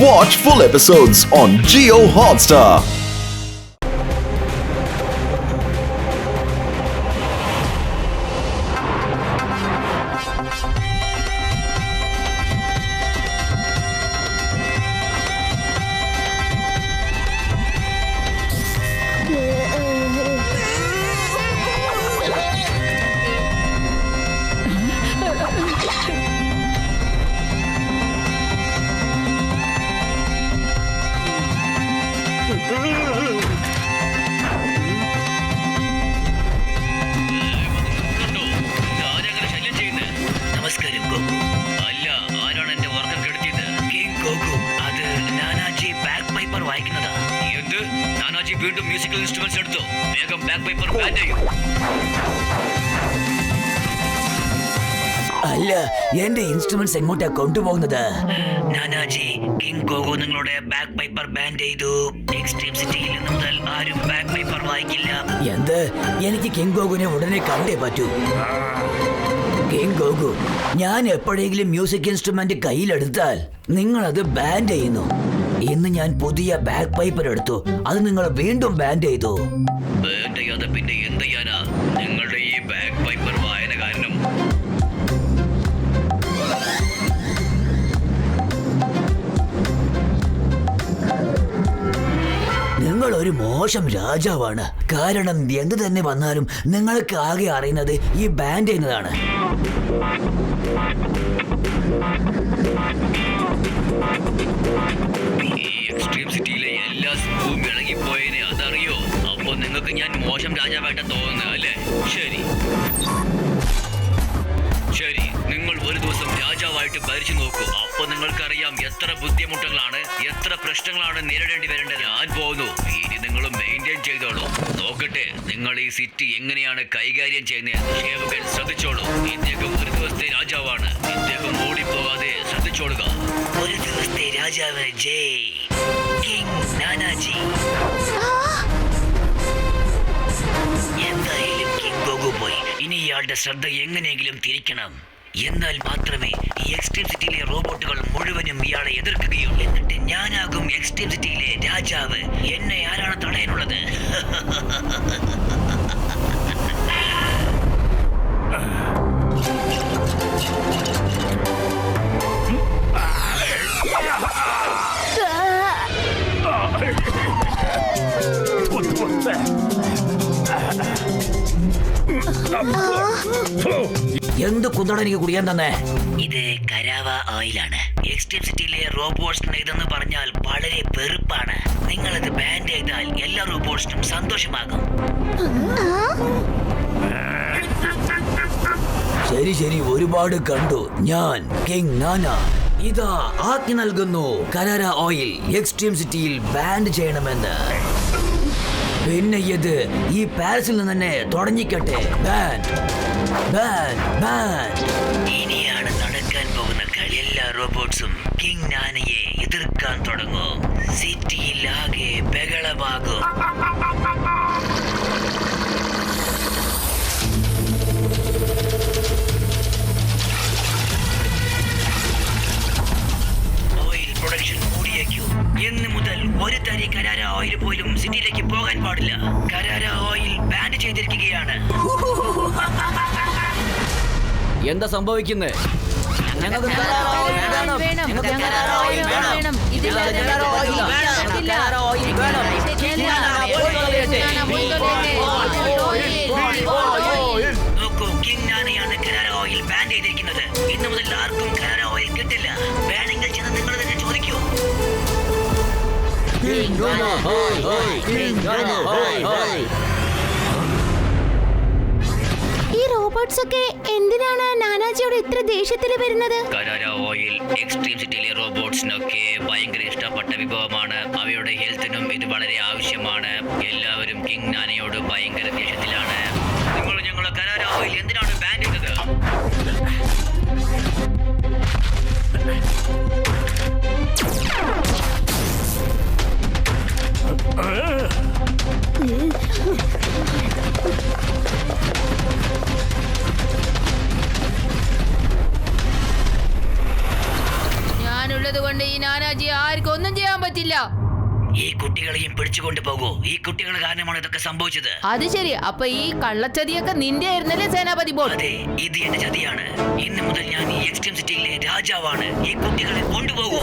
Watch full episodes on Jio Hotstar. വീണ്ടും musical instruments എടുത്തോ. വേഗം ബാക്ക് പേപ്പർ ബാൻഡ് ചെയ്യൂ. അല്ല, എന്റെ ഇൻസ്ട്രുമെന്റ്സ് എങ്ങോട്ടാ കൊണ്ടുപോകുന്നത്? നാനാജി, കിങ് കോഗോ നിങ്ങളുടെ ബാക്ക് പേപ്പർ ബാൻഡ് ചെയ്തു. എക്സ്ട്രീം സിറ്റിയിൽ നിന്ന് മുതൽ ആരും ബാക്ക് പേപ്പർ വായിക്കില്ല. എന്ത്? എനിക്ക് കിങ് കോഗുനെ ഉടനെ കണ്ടേ പറ്റൂ. കിങ് കോഗു, ഞാൻ എപ്പോഴെങ്കിലും മ്യൂസിക് ഇൻസ്ട്രുമെന്റ് കയ്യിലെടുത്താൽ നിങ്ങൾ അത് ബാൻഡ് ചെയ്യുന്നു. ഇന്ന് ഞാൻ പുതിയ ബാക്ക് പൈപ്പർ എടുത്തു, അത് നിങ്ങൾ വീണ്ടും ബാൻഡ് ചെയ്തു. ബാൻഡ് ചെയ്യാതെ പിന്നെ എന്ത് ചെയ്യാനാ? നിങ്ങളുടെ ഈ ബാക്ക് പൈപ്പർ വായന കാരണം നിങ്ങൾ ഒരു മോശം രാജാവാണ്. കാരണം എന്ത് തന്നെ വന്നാലും നിങ്ങൾക്ക് ആകെ അറിയുന്നത് ഈ ബാൻഡ് ചെയ്യുന്നതാണ്. എക്സ്ട്രീം സിറ്റിയിലെ എല്ലാ സ്കൂളും ഇളകിപ്പോയതിനെ അതറിയോ? അപ്പൊ നിങ്ങൾക്ക് ഞാൻ മോശം രാജാവായിട്ട് തോന്നുന്നത് അല്ലേ? ശരി, നിങ്ങൾ ഒരു ദിവസം രാജാവായിട്ട് ഭരിച്ചു നോക്കൂ. അപ്പൊ നിങ്ങൾക്കറിയാം എത്ര ബുദ്ധിമുട്ടുകളാണ്, എത്ര പ്രശ്നങ്ങളാണ് നേരിടേണ്ടി വരേണ്ടത്. ഞാൻ പോകുന്നു, ഇനി നിങ്ങൾ മെയിൻറ്റെയിൻ ചെയ്തോളൂ. നോക്കട്ടെ നിങ്ങൾ ഈ സിറ്റി എങ്ങനെയാണ് കൈകാര്യം ചെയ്യുന്നത്. സേവകൻ ശ്രദ്ധിച്ചോളൂ, ഇദ്ദേഹം ഒരു ദിവസത്തെ രാജാവാണ്. ഇദ്ദേഹം ഓടിപ്പോകാതെ ശ്രദ്ധിച്ചോളുക. ഒരു ദിവസത്തെ രാജാവ് ജയ് കിങ് നാനാജി. എന്തായാലും കിങ് ഗോഗു പോയി. ഇനി ഇയാളുടെ ശ്രദ്ധ എങ്ങനെയെങ്കിലും തിരിക്കണം. എന്നാൽ മാത്രമേ ഈ എക്സ്ട്രീം സിറ്റിയിലെ റോബോട്ടുകൾ മുഴുവനും ഇയാളെ എതിർക്കുകയുള്ളൂ. എന്നിട്ട് ഞാനാകും എക്സ്ട്രീം സിറ്റിയിലെ രാജാവ്. എന്നെ ആരാണ് തടയാനുള്ളത്? എന്ത് കുന്തട എനിക്ക് കുടിയാൻ തന്നെ? ഇത് കരാവ ഓയിലാണ്. എക്സ്ട്രീം സിറ്റിയിലെ റോബോട്ട്സിന് ഇതെന്ന് പറഞ്ഞാൽ വളരെ വെറുപ്പാണ്. നിങ്ങളത് ബാൻ ചെയ്താൽ എല്ലാ റോബോട്ട്സിനും സന്തോഷമാകും. ശരി, ഒരുപാട് കണ്ടു. ഞാൻ കിങ് നാന ഇതാ ആജ്ഞ നൽകുന്നു. കരാര ഓയിൽ എക്സ്ട്രീം സിറ്റിയിൽ ബാൻഡ് ചെയ്യണമെന്ന്. പിന്നെ ഇത് ഈ പാരീസിൽ നിന്ന് തന്നെ തുടങ്ങിക്കട്ടെ. ഇനിയാണ് നടക്കാൻ പോകുന്ന കളി. എല്ലാ റോബോട്ട്സും കിങ് നാനയെ എതിർക്കാൻ തുടങ്ങും. സിറ്റിയിൽ ആകെ ബഹളമാകും. Oil production കൂടിയേക്കൂ. ഇന്ന് മുതൽ ഒരു തരി കരാര ഓയിൽ പോലും സിറ്റിയിലേക്ക് പോകാൻ പാടില്ല. കരാര ഓയിൽ ബാൻ ചെയ്തിരിക്കുകയാണ്. എന്താ സംഭവിക്കുന്നത്? നോക്കൂ, കിങ് നാനയാണ് കരാര ഓയിൽ ബാൻ ചെയ്തിരിക്കുന്നത്. ഇന്ന് മുതൽ ആർക്കും കരാര ഓയിൽ കിട്ടില്ല. വേണമെങ്കിൽ ചെന്ന് നിങ്ങൾ തന്നെ ചോദിക്കൂ. ഈ റോബോട്ട്സ് ഒക്കെ എന്തിനാണ് നാനാജിയോട് ഇത്ര ദേഷ്യത്തിൽ വരുന്നത്? കരാര ഓയിൽ എക്സ്ട്രീം സിറ്റിയിലെ റോബോട്ട്സിനൊക്കെ ഭയങ്കര ഇഷ്ടപ്പെട്ട വിഭവമാണ്. അവയുടെ ഹെൽത്തിനും ഇത് വളരെ ആവശ്യമാണ്. എല്ലാവരും കിങ് നാനയോട് ഭയങ്കര ദേഷ്യത്തിലാണ്. നിങ്ങൾ ഞങ്ങളെ കരാര ഓയിൽ എന്തിനാണ് ബാൻ ചെയ്തത്? ഞാനുള്ളത് കൊണ്ട് എന്റെ ഈ നാനാജിയെ ആർക്കും ഒന്നും ചെയ്യാൻ പറ്റില്ല. ഈ കുട്ടികളെയും പിടിച്ചുകൊണ്ട് പോകൂ. ഈ കുട്ടികൾ കാരണമാണ് ഇതൊക്കെ സംഭവിച്ചത്. അത് ശരി. അപ്പൊ ഈ കള്ളച്ചതിയൊക്കെ നിന്റെ ആയിരുന്നല്ലേ സേനാപതി ബോൾ? അതെ, ഇത് എന്റെ ചതിയാണ്. ഇന്ന് മുതൽ ഞാൻ ഈ എക്സ്ട്രീം സിറ്റിയിലെ രാജാവാണ്. ഈ കുട്ടികളെ കൊണ്ടുപോകൂ.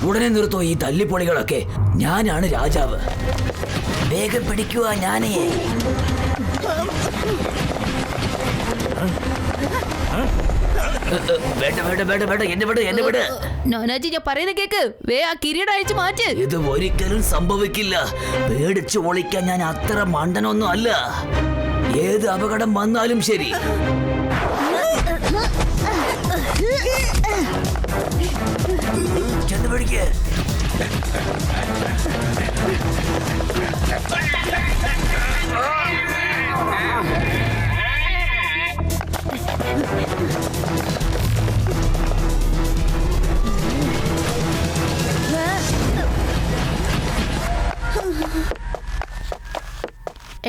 ഉടനെ നിർത്തോ ഈ തല്ലിപ്പൊളികളൊക്കെ. ഞാനാണ് രാജാവ്. വേഗം പിടിക്കുക ഞാനേ. വേണ്ട വേണ്ട വേണ്ട വേണ്ട, എന്നെ വിട് എന്നെ വിട്. നാനാജി, ഞാൻ പറയുന്ന കേക്ക്. ആ കിരീടം അഴിച്ചു മാറ്റ്. ഇത് ഒരിക്കലും സംഭവിക്കില്ല. പേടിച്ചു ഒളിക്കാൻ ഞാൻ അത്ര മണ്ടനൊന്നും അല്ല. ഏത് അപകടം വന്നാലും ശരി. ചെന്ന് പിടിക്ക്.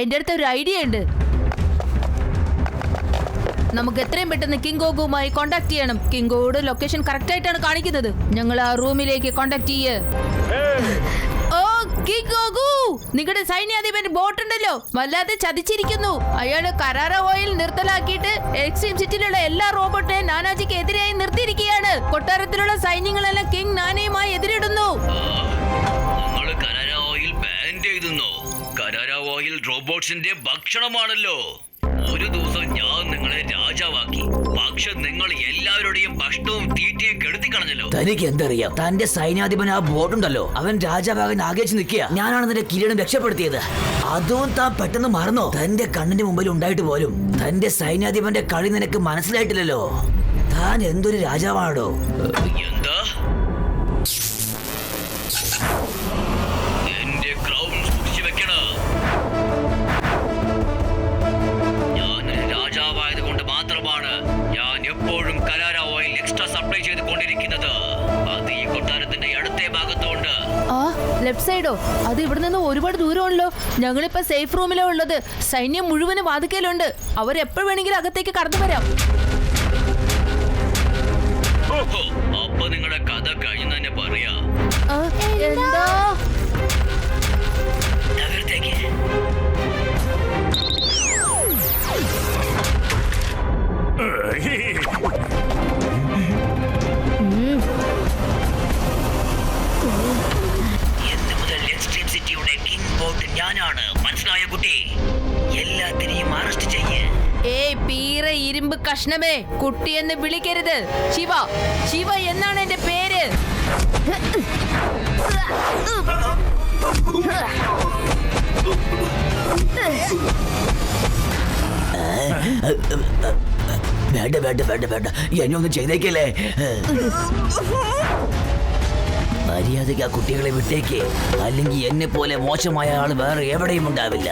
എന്റെ അടുത്ത് ഒരു ഐഡിയ ഉണ്ട്. നമുക്ക് എത്രയും പെട്ടെന്ന് കിങ്കോഗുമായി കോണ്ടാക്ട് ചെയ്യണം. കിങ്കോയുടെ ലൊക്കേഷൻ കറക്റ്റ് ആയിട്ടാണ് കാണിക്കുന്നത്. ഞങ്ങൾ ആ റൂമിലേക്ക് കോണ്ടാക്ട് ചെയ്യ്. ഓ കിങ്കോഗു, നിങ്ങളുടെ സൈന്യാധിപൻ ബോട്ട് ഉണ്ടല്ലോ, വല്ലാതെ ചതിച്ചിരിക്കുന്നു. അയാള് കരാര ഓയിൽ നിർത്തലാക്കിയിട്ട് എക്സ്ട്രീം സിറ്റിയിലുള്ള എല്ലാ റോബോട്ടിനെയും നാനാജിക്ക് എതിരായി നിർത്തിയിരിക്കുകയാണ്. കൊട്ടാരത്തിലുള്ള സൈന്യങ്ങളെല്ലാം കിങ് നാനയുമായി എതിരിടുന്നു. കരാര ഓയിൽ റോബോട്ട്സിന്റെ ഭക്ഷണമാണല്ലോ. ഒരു ദിവസം ഞാൻ നിങ്ങളെ രാജാവാക്കി. പക്ഷെ നിങ്ങൾ എല്ലാവരുടെയും ഭക്ഷണവും തീറ്റയും കെടുത്തി കളഞ്ഞല്ലോ. തനിക്ക് എന്തറിയാം? തന്റെ സൈന്യാധിപൻ ആ ബോട്ടുണ്ടല്ലോ, അവൻ രാജാവാകാൻ ആഗ്രഹിച്ചു നിൽക്കുക. ഞാനാണ് നിന്റെ കിരീടം രക്ഷപ്പെടുത്തിയത്. അതും താൻ പെട്ടെന്ന് മറന്നോ? തന്റെ കണ്ണിന്റെ മുമ്പിൽ ഉണ്ടായിട്ട് പോലും തന്റെ സൈന്യാധിപന്റെ കളി നിനക്ക് മനസ്സിലായിട്ടില്ലല്ലോ. താൻ എന്തൊരു രാജാവാണോ? എന്താ? എന്റെ ക്രൗൺ സൂക്ഷിച്ചു വെക്കണ. ഞാൻ രാജാവായത് കൊണ്ട് മാത്രമാണ് ഞാൻ എപ്പോഴും കരാര ഓയിൽ എക്സ്ട്രാ സപ്ലൈ ചെയ്തുകൊണ്ടിരിക്കുന്നത്. അത് ഈ കൊട്ടാരത്തിന്റെ അടുത്ത ഭാഗത്തുണ്ട്. ആ ലെഫ്റ്റ് സൈഡോ? അത് ഇവിടെ നിന്ന് ഒരുപാട് ദൂരമാണല്ലോ. ഞങ്ങളിപ്പോ സേഫ് റൂമിലോ ഉള്ളത്. സൈന്യം മുഴുവനും വാതിക്കലുണ്ട്. അവരെപ്പോഴും വേണമെങ്കിലും അകത്തേക്ക് കടന്നു വരാം. അപ്പൊ നിങ്ങളുടെ കഥ കഴിഞ്ഞു തന്നെ പറയാ. എന്താ? നഗരത്തേക്ക് എന്ന് മുതൽ എക്സ്ട്രീം സിറ്റിയുടെ കിങ് ബോട്ട് ഞാനാണ്. മനസ്സിലായ കുട്ടി? എല്ലാത്തിനെയും അറസ്റ്റ് ചെയ്യ്. ഏയ് പീറ ഇരുമ്പ് കഷ്ണമേ, കുട്ടിയെന്ന് വിളിക്കരുത്. ശിവ, ശിവ എന്നാണ് എന്റെ പേര്. വേണ്ട വേണ്ട വേണ്ട വേണ്ട, എന്നെ ഒന്നും ചെയ്തേക്കല്ലേ. മര്യാദയ്ക്ക് ആ കുട്ടികളെ വിട്ടേക്ക്. അല്ലെങ്കിൽ എന്നെ പോലെ മോശമായ ആള് വേറെ എവിടെയും ഉണ്ടാവില്ല.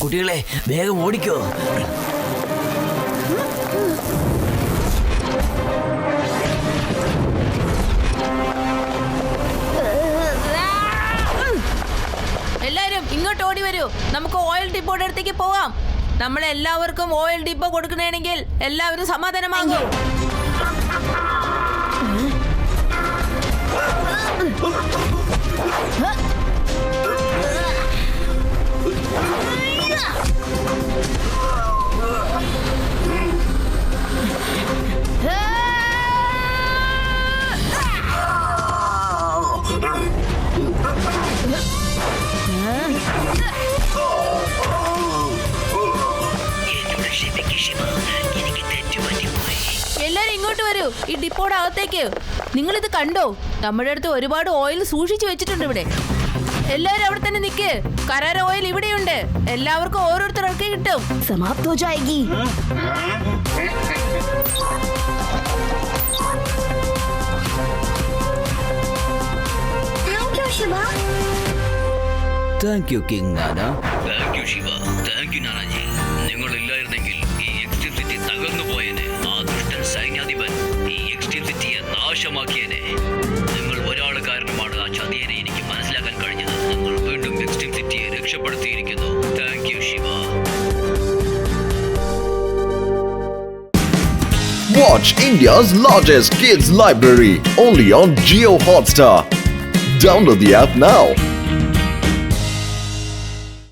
കുട്ടികളെ വേഗം ഓടിക്കോ. എല്ലാരും ഇങ്ങോട്ട് ഓടി വരൂ. നമുക്ക് ഓയിൽ ഡിപ്പോയുടെ അടുത്തേക്ക് പോവാം. നമ്മളെല്ലാവർക്കും ഓയിൽ ഡിപ്പോ കൊടുക്കണമെങ്കിൽ എല്ലാവരും സമാധാനമാകും. എല്ലാരും ഇങ്ങോട്ട് വരൂ, ഈ ഡിപ്പോയുടെ അകത്തേക്ക്. നിങ്ങളിത് കണ്ടോ? നമ്മുടെ അടുത്ത് ഒരുപാട് ഓയിൽ സൂക്ഷിച്ചു വെച്ചിട്ടുണ്ട് ഇവിടെ. എല്ലാരും അവിടെ തന്നെ നിക്ക്. കരാര ഓയിൽ ഇവിടെയുണ്ട്. എല്ലാവർക്കും ഓരോരുത്തർക്ക് കിട്ടും. समाप्त हो जाएगी. Thank you Shiva. Thank you King Nana. Thank you Shiva. Thank you Nanaji. നിങ്ങളില്ലായിരുന്നെങ്കിൽ ഈ എക്സ്ട്രീം സിറ്റി തകർന്നു പോയേനെ. ആ ദുഷ്ടൻ സൈന്യാധിപൻ ഈ എക്സ്ട്രീം സിറ്റിയെ നാശമാക്കിയേനെ. നിങ്ങൾ ഒരാൾ കാരണമാണ് ആ ചതിയനെ എനിക്ക് മനസ്സിലാക്കാൻ കഴിഞ്ഞത്. നിങ്ങൾ വീണ്ടും എക്സ്ട്രീം സിറ്റിയെ രക്ഷപ്പെടുത്തിയിരിക്കുന്നു. Thank you Shiva. Watch India's largest kids library only on Jio Hotstar. Download the app now.